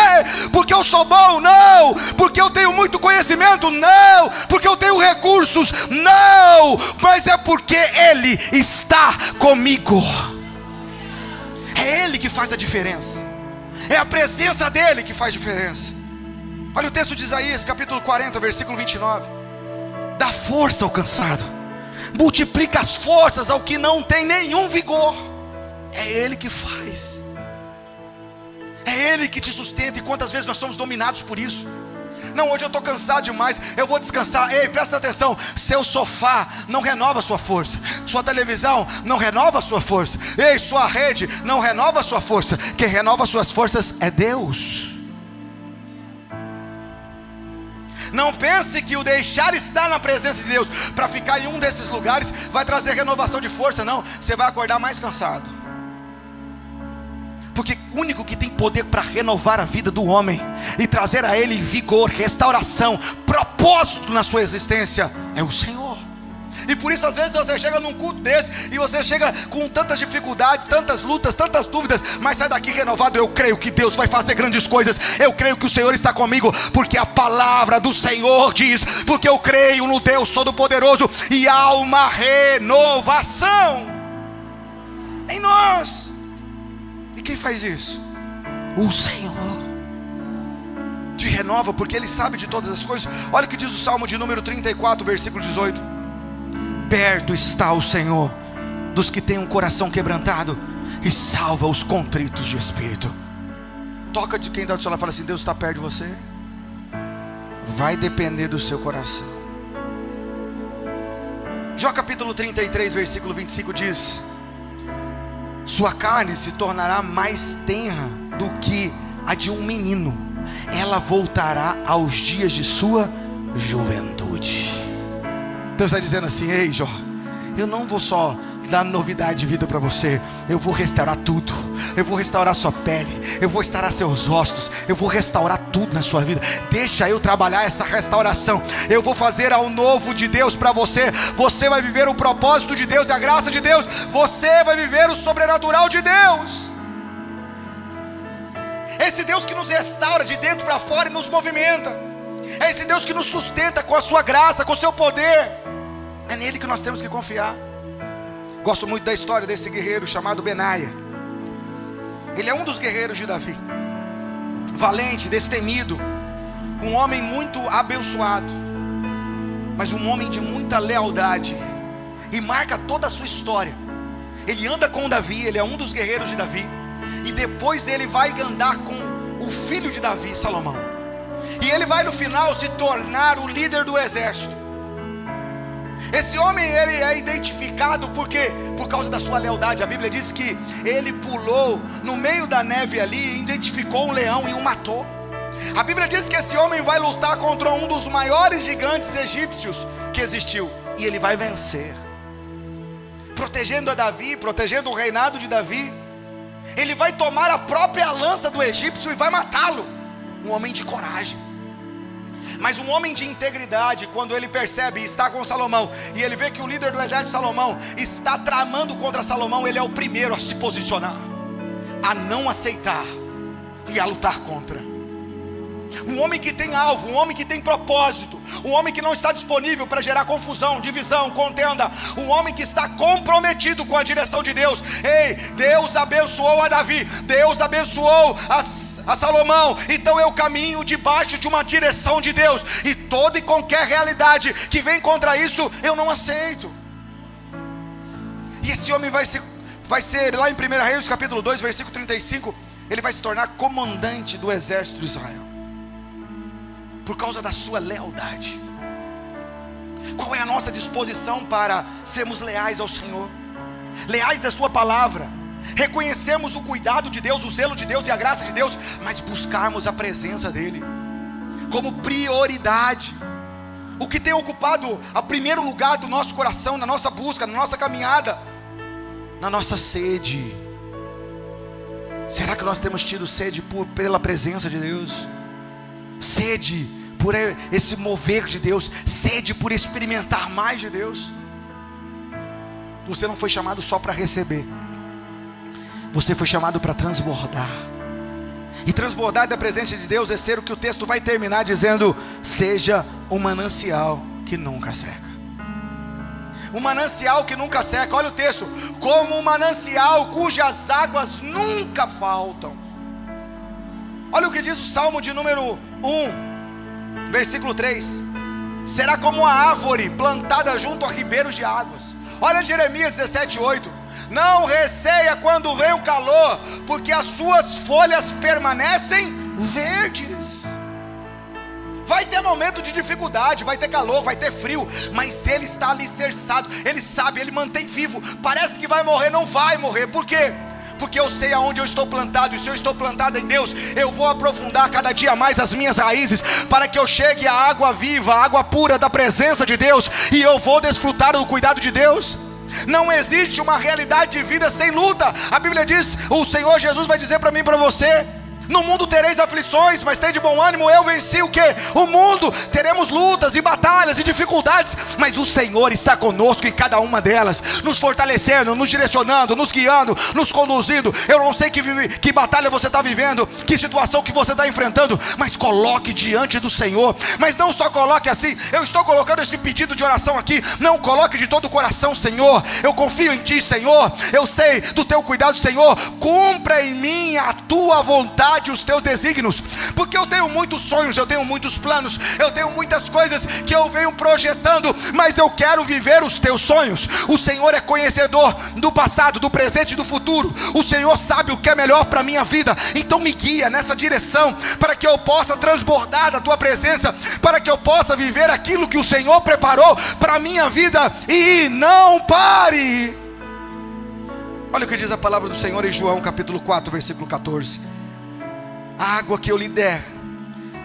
Porque eu sou bom? Não. Porque eu tenho muito conhecimento? Não. Porque eu tenho recursos? Não. Mas é porque Ele está comigo. É Ele que faz a diferença. É a presença dEle que faz diferença. Olha o texto de Isaías, capítulo 40, versículo 29. Dá força ao cansado, multiplica as forças ao que não tem nenhum vigor. É Ele que faz. É Ele que te sustenta. E quantas vezes nós somos dominados por isso? Não, hoje eu estou cansado demais, eu vou descansar. Ei, presta atenção, seu sofá não renova a sua força, sua televisão não renova a sua força, ei, sua rede não renova a sua força. Quem renova as suas forças é Deus. Não pense que o deixar estar na presença de Deus, para ficar em um desses lugares, vai trazer renovação de força. Não, você vai acordar mais cansado. Porque o único que tem poder para renovar a vida do homem e trazer a ele vigor, restauração, propósito na sua existência é o Senhor. E por isso às vezes você chega num culto desse e você chega com tantas dificuldades, tantas lutas, tantas dúvidas, mas sai daqui renovado. Eu creio que Deus vai fazer grandes coisas, eu creio que o Senhor está comigo, porque a palavra do Senhor diz, porque eu creio no Deus Todo-Poderoso, e há uma renovação em nós. E quem faz isso? O Senhor te renova, porque Ele sabe de todas as coisas. Olha o que diz o Salmo de número 34, versículo 18. Perto está o Senhor dos que têm um coração quebrantado, e salva os contritos de espírito. Toca de quem está do seu lado e fala assim: Deus está perto de você. Vai depender do seu coração. Jó capítulo 33, versículo 25 diz: sua carne se tornará mais tenra do que a de um menino, ela voltará aos dias de sua juventude. Deus está dizendo assim: ei Jó, eu não vou só dar novidade de vida para você, eu vou restaurar tudo. Eu vou restaurar sua pele, eu vou restaurar seus ossos, eu vou restaurar tudo na sua vida. Deixa eu trabalhar essa restauração. Eu vou fazer ao novo de Deus para você. Você vai viver o propósito de Deus e a graça de Deus. Você vai viver o sobrenatural de Deus. Esse Deus que nos restaura de dentro para fora e nos movimenta. É esse Deus que nos sustenta com a sua graça, com o seu poder. É nele que nós temos que confiar. Gosto muito da história desse guerreiro chamado Benaia. Ele é um dos guerreiros de Davi, valente, destemido, um homem muito abençoado, mas um homem de muita lealdade, e marca toda a sua história. Ele anda com Davi, ele é um dos guerreiros de Davi, e depois ele vai andar com o filho de Davi, Salomão, e ele vai no final se tornar o líder do exército. Esse homem, ele é identificado porque, por causa da sua lealdade. A Bíblia diz que ele pulou no meio da neve ali e identificou um leão e o matou. A Bíblia diz que esse homem vai lutar contra um dos maiores gigantes egípcios que existiu, e ele vai vencer, protegendo a Davi, protegendo o reinado de Davi. Ele vai tomar a própria lança do egípcio e vai matá-lo. um homem de coragem. Mas um homem de integridade, quando ele percebe e está com Salomão, e ele vê que o líder do exército Salomão está tramando contra Salomão, ele é o primeiro a se posicionar, a não aceitar e a lutar contra. Um homem que tem alvo, um homem que tem propósito, um homem que não está disponível para gerar confusão, divisão, contenda, um homem que está comprometido com a direção de Deus. Ei, Deus abençoou a Davi, Deus abençoou a Salomão, então eu caminho debaixo de uma direção de Deus, e toda e qualquer realidade que vem contra isso, eu não aceito. E esse homem vai ser lá em 1 Reis capítulo 2, versículo 35, ele vai se tornar comandante do exército de Israel, por causa da sua lealdade. Qual é a nossa disposição para sermos leais ao Senhor, leais à sua palavra, reconhecermos o cuidado de Deus, o zelo de Deus e a graça de Deus, mas buscarmos a presença dEle como prioridade? O que tem ocupado o primeiro lugar do nosso coração, na nossa busca, na nossa caminhada, na nossa sede? Será que nós temos tido sede pela presença de Deus? Sede por esse mover de Deus, sede por experimentar mais de Deus? Você não foi chamado só para receber, você foi chamado para transbordar. E transbordar da presença de Deus é ser o que o texto vai terminar dizendo: seja um manancial que nunca seca. Um manancial que nunca seca, olha o texto: como um manancial cujas águas nunca faltam. Olha o que diz o Salmo de número 1, versículo 3: será como uma árvore plantada junto a ribeiros de águas. Olha Jeremias 17:8: não receia quando vem o calor, porque as suas folhas permanecem verdes. Vai ter momento de dificuldade, vai ter calor, vai ter frio, mas ele está alicerçado, ele sabe, ele mantém vivo. Parece que vai morrer, não vai morrer. Por quê? Porque eu sei aonde eu estou plantado, e se eu estou plantado em Deus, eu vou aprofundar cada dia mais as minhas raízes, para que eu chegue à água viva, à água pura da presença de Deus, e eu vou desfrutar do cuidado de Deus. Não existe uma realidade de vida sem luta. A Bíblia diz, o Senhor Jesus vai dizer para mim e para você: no mundo tereis aflições, mas tem de bom ânimo, eu venci o que? O mundo. Teremos lutas e batalhas e dificuldades, mas o Senhor está conosco em cada uma delas, nos fortalecendo, nos direcionando, nos guiando, nos conduzindo. Eu não sei que batalha você está vivendo, que situação que você está enfrentando, mas coloque diante do Senhor. Mas não só coloque assim: eu estou colocando esse pedido de oração aqui. Não, coloque de todo o coração: Senhor, eu confio em Ti, Senhor, eu sei do Teu cuidado, Senhor, cumpra em mim a Tua vontade, os teus desígnios, porque eu tenho muitos sonhos, eu tenho muitos planos, eu tenho muitas coisas que eu venho projetando, mas eu quero viver os teus sonhos. O Senhor é conhecedor do passado, do presente e do futuro. O Senhor sabe o que é melhor para a minha vida, então me guia nessa direção, para que eu possa transbordar da tua presença, para que eu possa viver aquilo que o Senhor preparou para a minha vida, e não pare. Olha o que diz a palavra do Senhor em João capítulo 4, versículo 14: a água que eu lhe der,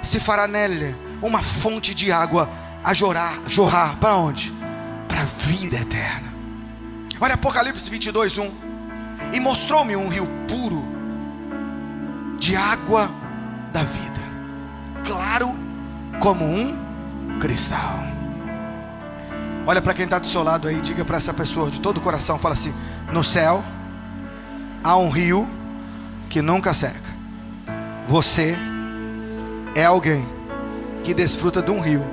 se fará nele uma fonte de água a jorrar para onde? Para a vida eterna. Olha Apocalipse 22:1: e mostrou-me um rio puro de água da vida, claro como um cristal. Olha para quem está do seu lado aí, diga para essa pessoa de todo o coração, fala assim: no céu há um rio que nunca seca. Você é alguém que desfruta de um rio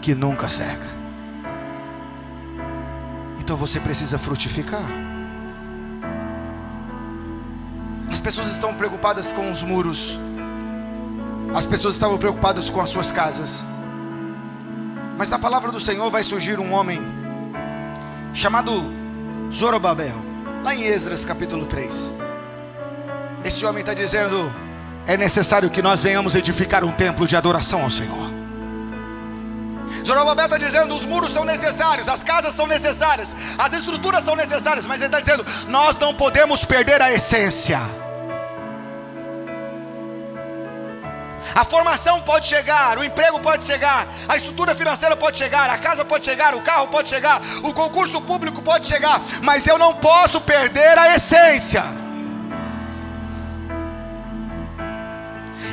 que nunca seca. Então você precisa frutificar. As pessoas estão preocupadas com os muros, as pessoas estavam preocupadas com as suas casas, mas na palavra do Senhor vai surgir um homem chamado Zorobabel, lá em Esdras capítulo 3. Esse homem está dizendo: é necessário que nós venhamos edificar um templo de adoração ao Senhor. Zorobabel está dizendo: os muros são necessários, as casas são necessárias, as estruturas são necessárias, mas ele está dizendo: nós não podemos perder a essência. A formação pode chegar, o emprego pode chegar, a estrutura financeira pode chegar, a casa pode chegar, o carro pode chegar, o concurso público pode chegar, mas eu não posso perder a essência.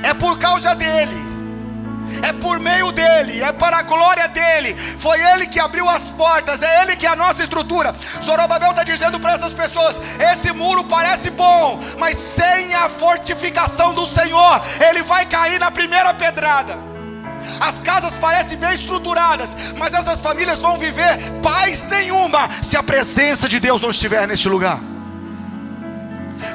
é por causa dele, é por meio dele, é para a glória dele. Foi ele que abriu as portas, é ele que é a nossa estrutura. Zorobabel está dizendo para essas pessoas: esse muro parece bom, mas sem a fortificação do Senhor, ele vai cair na primeira pedrada. As casas parecem bem estruturadas, mas essas famílias vão viver paz nenhuma se a presença de Deus não estiver neste lugar.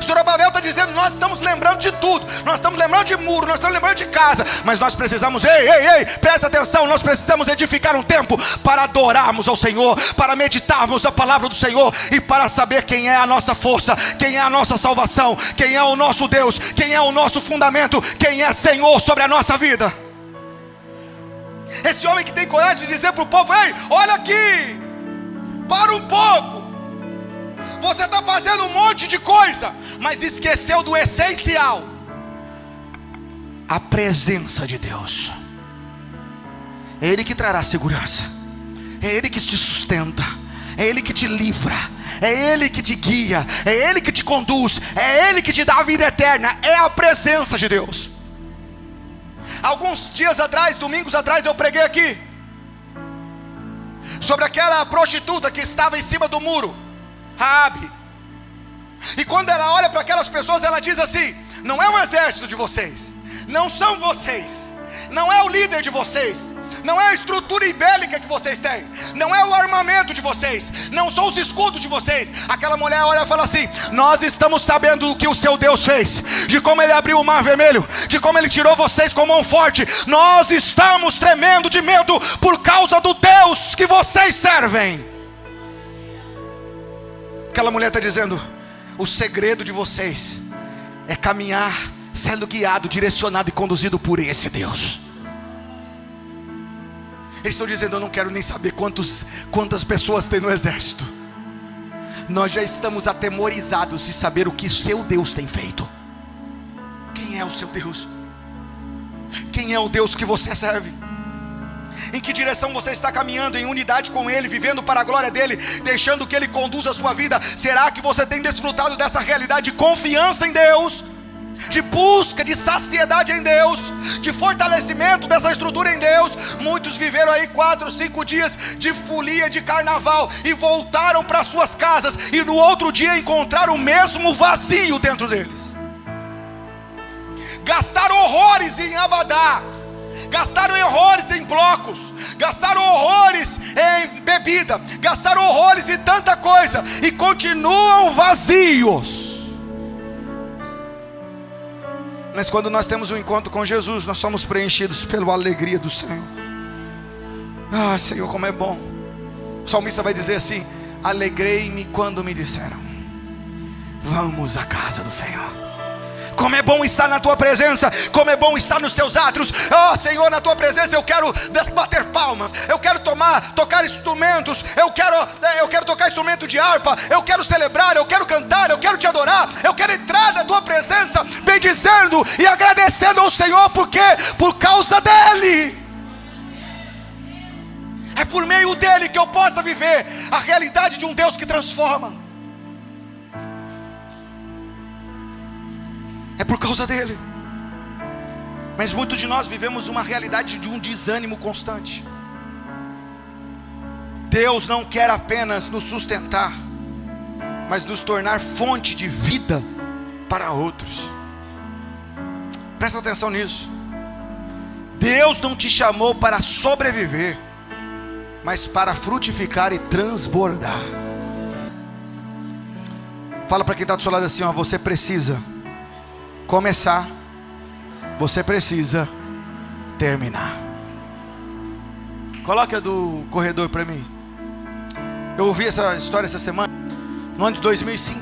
Zorobabel está dizendo: nós estamos lembrando de tudo, nós estamos lembrando de muro, nós estamos lembrando de casa, mas nós precisamos, ei, presta atenção, nós precisamos edificar um tempo para adorarmos ao Senhor, para meditarmos a palavra do Senhor e para saber quem é a nossa força, quem é a nossa salvação, quem é o nosso Deus, quem é o nosso fundamento, quem é Senhor sobre a nossa vida. Esse homem que tem coragem de dizer para o povo: ei, olha aqui, para um pouco, você está fazendo um monte de coisa, mas esqueceu do essencial, a presença de Deus. É Ele que trará segurança, é Ele que te sustenta, é Ele que te livra, é Ele que te guia, é Ele que te conduz, é Ele que te dá a vida eterna, é a presença de Deus. Alguns dias atrás, domingos atrás, eu preguei aqui sobre aquela prostituta que estava em cima do muro, Raabe. E quando ela olha para aquelas pessoas, ela diz assim: não é o exército de vocês, não são vocês, não é o líder de vocês, não é a estrutura bélica que vocês têm, não é o armamento de vocês, não são os escudos de vocês. Aquela mulher olha e fala assim: nós estamos sabendo do que o seu Deus fez, de como Ele abriu o mar vermelho, de como Ele tirou vocês com mão forte. Nós estamos tremendo de medo por causa do Deus que vocês servem. Aquela mulher está dizendo: o segredo de vocês é caminhar sendo guiado, direcionado e conduzido por esse Deus. Eles estão dizendo: eu não quero nem saber quantas pessoas tem no exército, nós já estamos atemorizados de saber o que seu Deus tem feito. Quem é o seu Deus? Quem é o Deus que você serve? Em que direção você está caminhando? Em unidade com Ele, vivendo para a glória dEle, deixando que Ele conduza a sua vida? Será que você tem desfrutado dessa realidade de confiança em Deus, de busca, de saciedade em Deus, de fortalecimento dessa estrutura em Deus? Muitos viveram aí 4, 5 dias de folia, de carnaval, e voltaram para suas casas, e no outro dia encontraram o mesmo vazio dentro deles. Gastaram horrores em Abadá, gastaram horrores em blocos, gastaram horrores em bebida, gastaram horrores em tanta coisa, e continuam vazios. Mas quando nós temos um encontro com Jesus, nós somos preenchidos pela alegria do Senhor. Ah, Senhor, como é bom. O salmista vai dizer assim: alegrei-me quando me disseram: vamos à casa do Senhor. Como é bom estar na tua presença, como é bom estar nos teus átrios. Oh Senhor, na tua presença eu quero bater palmas, eu quero tocar instrumentos, eu quero tocar instrumento de harpa, eu quero celebrar, eu quero cantar, eu quero te adorar, eu quero entrar na tua presença bendizendo e agradecendo ao Senhor, porque por causa dEle, é por meio dEle que eu possa viver a realidade de um Deus que transforma. É por causa dEle. Mas muitos de nós vivemos uma realidade de um desânimo constante. Deus não quer apenas nos sustentar, mas nos tornar fonte de vida para outros. Presta atenção nisso. Deus não te chamou para sobreviver, mas para frutificar e transbordar. Fala para quem está do seu lado assim: ó, você precisa começar, você precisa terminar. Coloca a do corredor para mim. Eu ouvi essa história essa semana. No ano de 2005,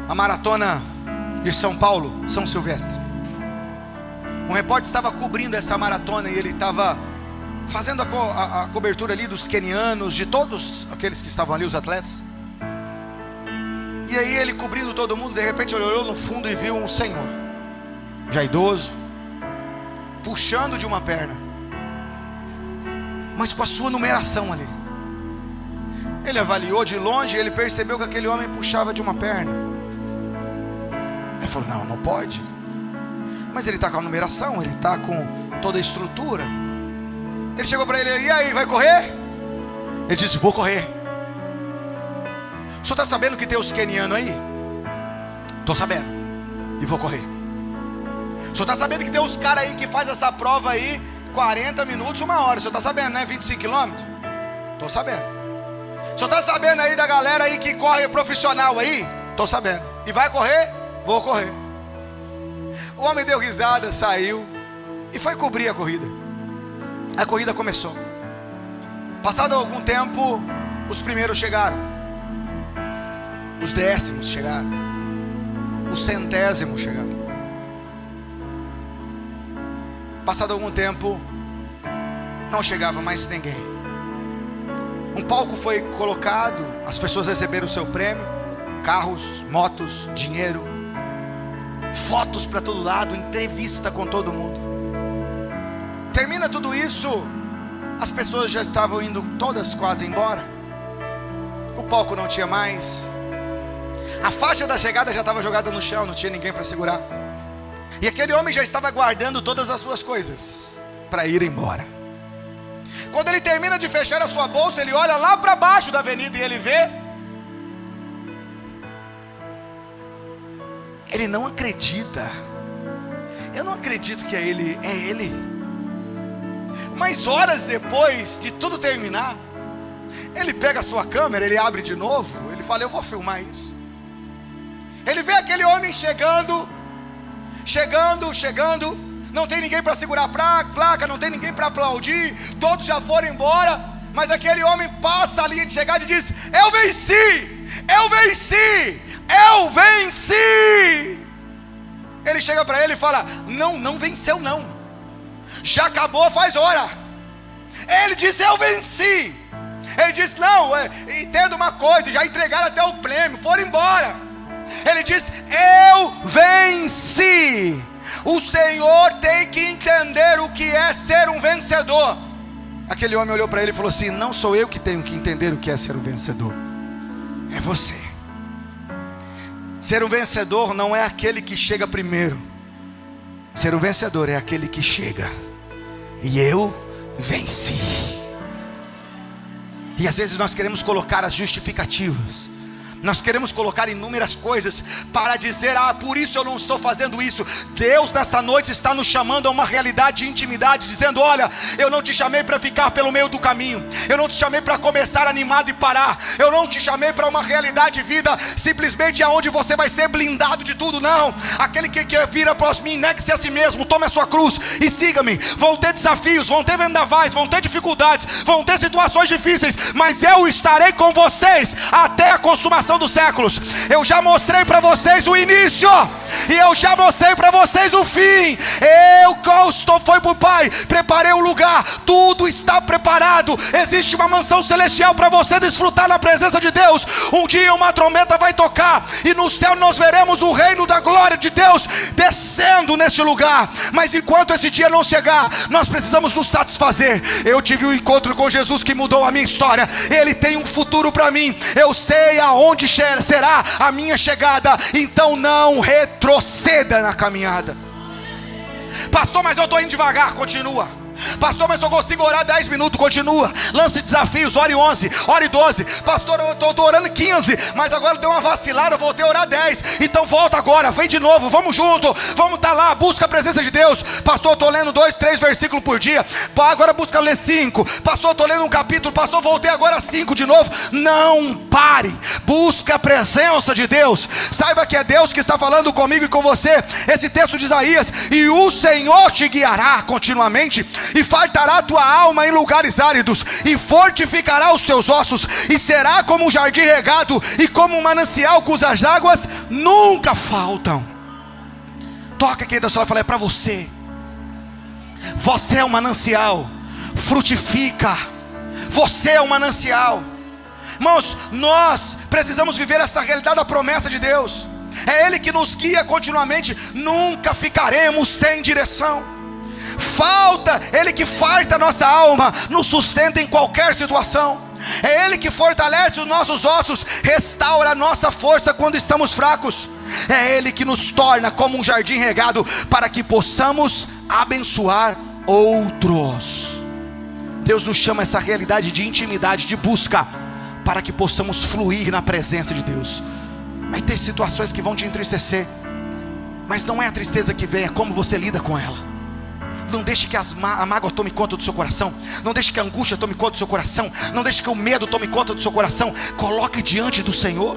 a maratona de São Paulo, São Silvestre. Um repórter estava cobrindo essa maratona e ele estava fazendo a cobertura ali dos quenianos, de todos aqueles que estavam ali, os atletas. E aí ele cobrindo todo mundo, de repente ele olhou no fundo e viu um senhor, já idoso, puxando de uma perna, mas com a sua numeração ali. Ele avaliou de longe, ele percebeu que aquele homem puxava de uma perna. Ele falou: não pode. Mas ele está com a numeração, ele está com toda a estrutura. Ele chegou para ele: e aí, vai correr? Ele disse: vou correr. O senhor está sabendo que tem os quenianos aí? Estou sabendo, e vou correr. O senhor está sabendo que tem os caras aí que faz essa prova aí 40 minutos, 1 hora. O senhor está sabendo, né? 25 quilômetros? Estou sabendo. O senhor está sabendo aí da galera aí que corre profissional aí? Estou sabendo. E vai correr? Vou correr. O homem deu risada, saiu e foi cobrir a corrida. A corrida começou. Passado algum tempo, os primeiros chegaram, os décimos chegaram, os centésimos chegaram. Passado algum tempo, não chegava mais ninguém. Um palco foi colocado, as pessoas receberam o seu prêmio, carros, motos, dinheiro, fotos para todo lado, entrevista com todo mundo. Termina tudo isso, as pessoas já estavam indo todas quase embora. O palco não tinha mais, a faixa da chegada já estava jogada no chão, não tinha ninguém para segurar. E aquele homem já estava guardando todas as suas coisas para ir embora. Quando ele termina de fechar a sua bolsa, ele olha lá para baixo da avenida e ele vê. Ele não acredita. Eu não acredito que é ele. É ele. Mas horas depois de tudo terminar, ele pega a sua câmera, ele abre de novo, ele fala: eu vou filmar isso. Ele vê aquele homem chegando, não tem ninguém para segurar a placa, não tem ninguém para aplaudir, todos já foram embora, mas aquele homem passa a linha de chegada e diz: eu venci, eu venci, eu venci. Ele chega para ele e fala: não venceu não, já acabou faz hora. Ele disse: eu venci. Ele disse: não, entenda uma coisa, já entregaram até o prêmio, foram embora. Ele disse: eu venci. O Senhor tem que entender o que é ser um vencedor. Aquele homem olhou para ele e falou assim: não sou eu que tenho que entender o que é ser um vencedor, é você. Ser um vencedor não é aquele que chega primeiro. Ser um vencedor é aquele que chega e eu venci. E às vezes nós queremos colocar as justificativas, nós queremos colocar inúmeras coisas para dizer: por isso eu não estou fazendo isso. Deus nessa noite está nos chamando a uma realidade de intimidade, dizendo: olha, eu não te chamei para ficar pelo meio do caminho, eu não te chamei para começar animado e parar, eu não te chamei para uma realidade de vida simplesmente aonde você vai ser blindado de tudo. Não, aquele que quer vir após mim, negue-se a si mesmo, tome a sua cruz e siga-me. Vão ter desafios, vão ter vendavais, vão ter dificuldades, vão ter situações difíceis, mas eu estarei com vocês até a consumação dos séculos. Eu já mostrei para vocês o início e eu já mostrei para vocês o fim. Foi para o Pai, preparei um lugar, tudo está preparado. Existe uma mansão celestial para você desfrutar na presença de Deus. Um dia uma trombeta vai tocar e no céu nós veremos o reino da glória de Deus descendo neste lugar. Mas enquanto esse dia não chegar, nós precisamos nos satisfazer. Eu tive um encontro com Jesus que mudou a minha história. Ele tem um futuro para mim. Eu sei aonde será a minha chegada. Então não retroceda na caminhada. Pastor, mas eu estou indo devagar. Continua. Pastor, mas eu consigo orar 10 minutos. Continua. Lance desafios, ore 11, ore 12. Pastor, eu estou orando 15, mas agora deu uma vacilada, voltei a orar 10. Então volta agora, vem de novo, vamos junto. Vamos estar lá, busca a presença de Deus. Pastor, eu estou lendo 2, 3 versículos por dia. Agora busca ler 5. Pastor, eu estou lendo um capítulo. Pastor, voltei agora 5 de novo. Não pare, busca a presença de Deus. Saiba que é Deus que está falando comigo e com você. Esse texto de Isaías: e o Senhor te guiará continuamente, e fartará a tua alma em lugares áridos, e fortificará os teus ossos, e será como um jardim regado, e como um manancial cujas águas nunca faltam. Toca aqui da sua e fala: é para você. Você é um manancial, frutifica. Você é um manancial. Irmãos, nós precisamos viver essa realidade da promessa de Deus. É Ele que nos guia continuamente. Nunca ficaremos sem direção. Ele que farta a nossa alma, nos sustenta em qualquer situação. É Ele que fortalece os nossos ossos, restaura a nossa força quando estamos fracos. É Ele que nos torna como um jardim regado, para que possamos abençoar outros. Deus nos chama a essa realidade de intimidade, de busca, para que possamos fluir na presença de Deus. Vai ter situações que vão te entristecer, mas não é a tristeza que vem, é como você lida com ela. Não deixe que a mágoa tome conta do seu coração. Não deixe que a angústia tome conta do seu coração. Não deixe que o medo tome conta do seu coração. Coloque diante do Senhor.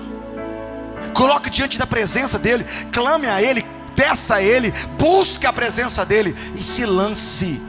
Coloque diante da presença dEle. Clame a Ele, peça a Ele, busque a presença dEle e se lance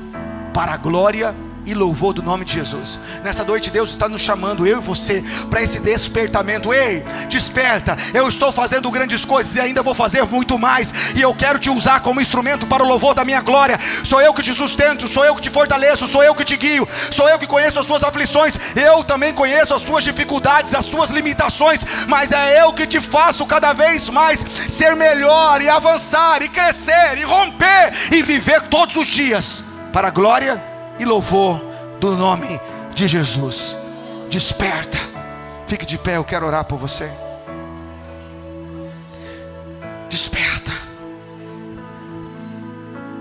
para a glória e louvor do nome de Jesus. Nessa noite Deus está nos chamando, eu e você, para esse despertamento. Ei, desperta, eu estou fazendo grandes coisas e ainda vou fazer muito mais, e eu quero te usar como instrumento para o louvor da minha glória. Sou eu que te sustento, sou eu que te fortaleço, sou eu que te guio, sou eu que conheço as suas aflições, eu também conheço as suas dificuldades, as suas limitações, mas é eu que te faço cada vez mais ser melhor, e avançar, e crescer, e romper, e viver todos os dias para a glória e louvor do nome de Jesus. Desperta, fique de pé, eu quero orar por você. Desperta.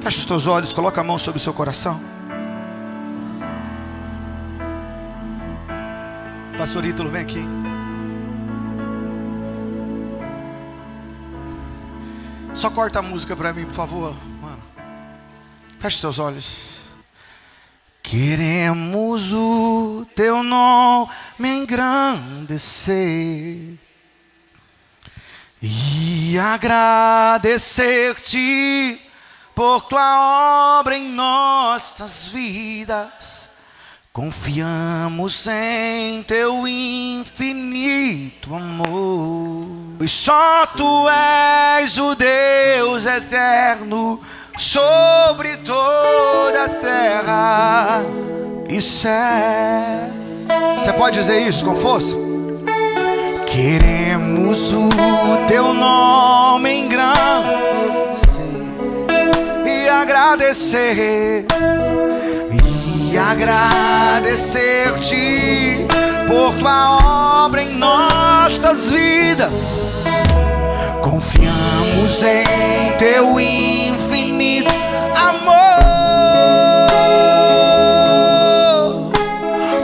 Feche os teus olhos, coloca a mão sobre o seu coração. Pastor Ítalo, vem aqui. Só corta a música para mim, por favor, mano. Feche os teus olhos. Queremos o teu nome engrandecer e agradecer-te por tua obra em nossas vidas. Confiamos em teu infinito amor, pois só tu és o Deus eterno sobre toda a terra e céu. Você pode dizer isso com força? Queremos o teu nome engrandecer e agradecer, e agradecer-te por tua obra em nossas vidas. Confiamos em teu infinito amor,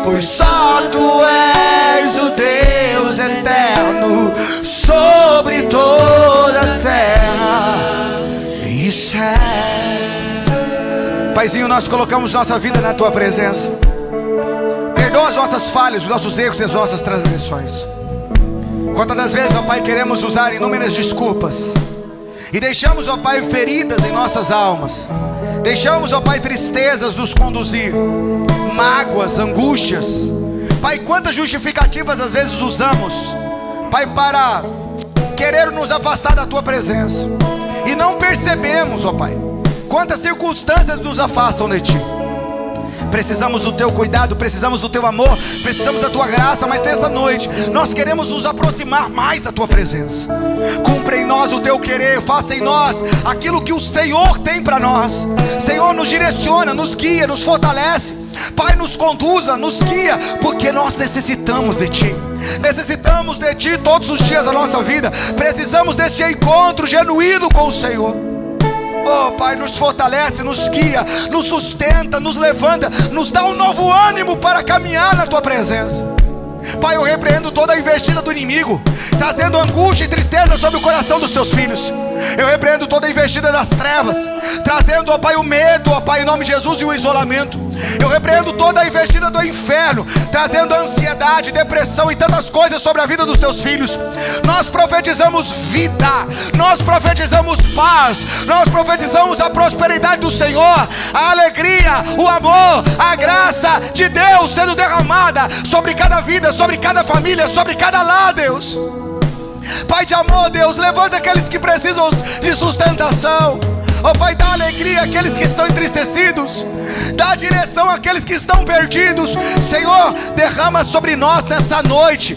pois só tu és o Deus eterno sobre toda a terra e céu. Paizinho, nós colocamos nossa vida na tua presença. Perdoa as nossas falhas, os nossos erros e as nossas transgressões. Quantas das vezes, ó Pai, queremos usar inúmeras desculpas e deixamos, ó Pai, feridas em nossas almas. Deixamos, ó Pai, tristezas nos conduzir, mágoas, angústias. Pai, quantas justificativas às vezes usamos, Pai, para querer nos afastar da tua presença, e não percebemos, ó Pai, quantas circunstâncias nos afastam de ti. Precisamos do teu cuidado, precisamos do teu amor, precisamos da tua graça, mas nessa noite nós queremos nos aproximar mais da tua presença. Cumpra em nós o teu querer, faça em nós aquilo que o Senhor tem para nós. Senhor, nos direciona, nos guia, nos fortalece. Pai, nos conduza, nos guia, porque nós necessitamos de ti. Necessitamos de ti todos os dias da nossa vida. Precisamos deste encontro genuíno com o Senhor. Oh Pai, nos fortalece, nos guia, nos sustenta, nos levanta, nos dá um novo ânimo para caminhar na tua presença. Pai, eu repreendo toda a investida do inimigo, trazendo angústia e tristeza sobre o coração dos teus filhos. Eu repreendo toda a investida das trevas, trazendo, ó Pai, o medo, ó Pai, em nome de Jesus, e o isolamento. Eu repreendo toda a investida do inferno, trazendo ansiedade, depressão e tantas coisas sobre a vida dos teus filhos. Nós profetizamos vida, nós profetizamos paz, nós profetizamos a prosperidade do Senhor, a alegria, o amor, a graça de Deus sendo derramada sobre cada vida, sobre cada família, sobre cada lar, Deus. Pai de amor, Deus, levanta aqueles que precisam de sustentação. Oh Pai, dá alegria àqueles que estão entristecidos, dá direção àqueles que estão perdidos. Senhor, derrama sobre nós nessa noite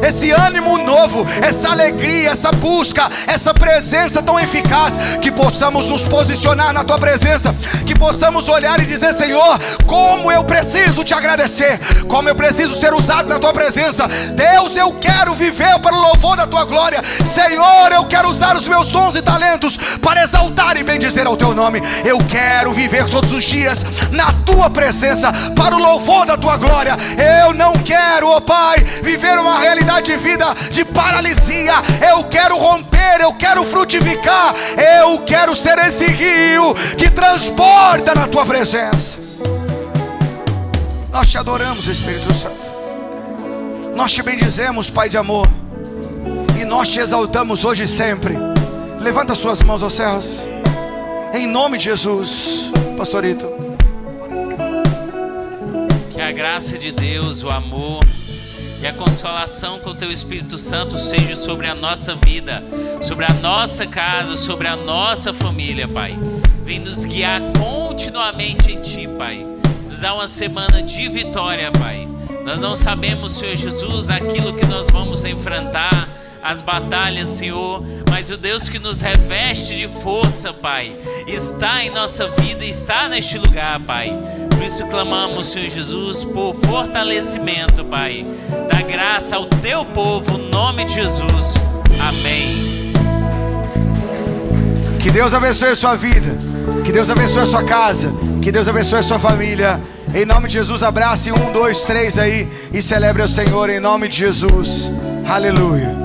esse ânimo novo, essa alegria, essa busca, essa presença tão eficaz, que possamos nos posicionar na tua presença, que possamos olhar e dizer: Senhor, como eu preciso te agradecer, como eu preciso ser usado na tua presença. Deus, eu quero viver para o louvor da tua glória. Senhor, eu quero usar os meus dons e talentos para exaltar e bendizer ao teu nome. Eu quero viver todos os dias na tua presença para o louvor da tua glória. Eu não quero, ó Pai, viver uma realidade de vida de paralisia. Eu quero romper, eu quero frutificar, eu quero ser esse rio que transporta na tua presença. Nós te adoramos, Espírito Santo. Nós te bendizemos, Pai de amor, e nós te exaltamos hoje e sempre. Levanta suas mãos aos céus, em nome de Jesus. Pastorito, que a graça de Deus, o amor e a consolação com o teu Espírito Santo seja sobre a nossa vida, sobre a nossa casa, sobre a nossa família, Pai. Vem nos guiar continuamente em Ti, Pai. Nos dá uma semana de vitória, Pai. Nós não sabemos, Senhor Jesus, aquilo que nós vamos enfrentar, as batalhas, Senhor, mas o Deus que nos reveste de força, Pai, está em nossa vida, está neste lugar, Pai. Por isso clamamos, Senhor Jesus, por fortalecimento, Pai. Dá graça ao teu povo, em nome de Jesus. Amém. Que Deus abençoe a sua vida, que Deus abençoe a sua casa, que Deus abençoe a sua família. Em nome de Jesus, abrace 1, 2, 3 aí e celebre o Senhor em nome de Jesus. Aleluia.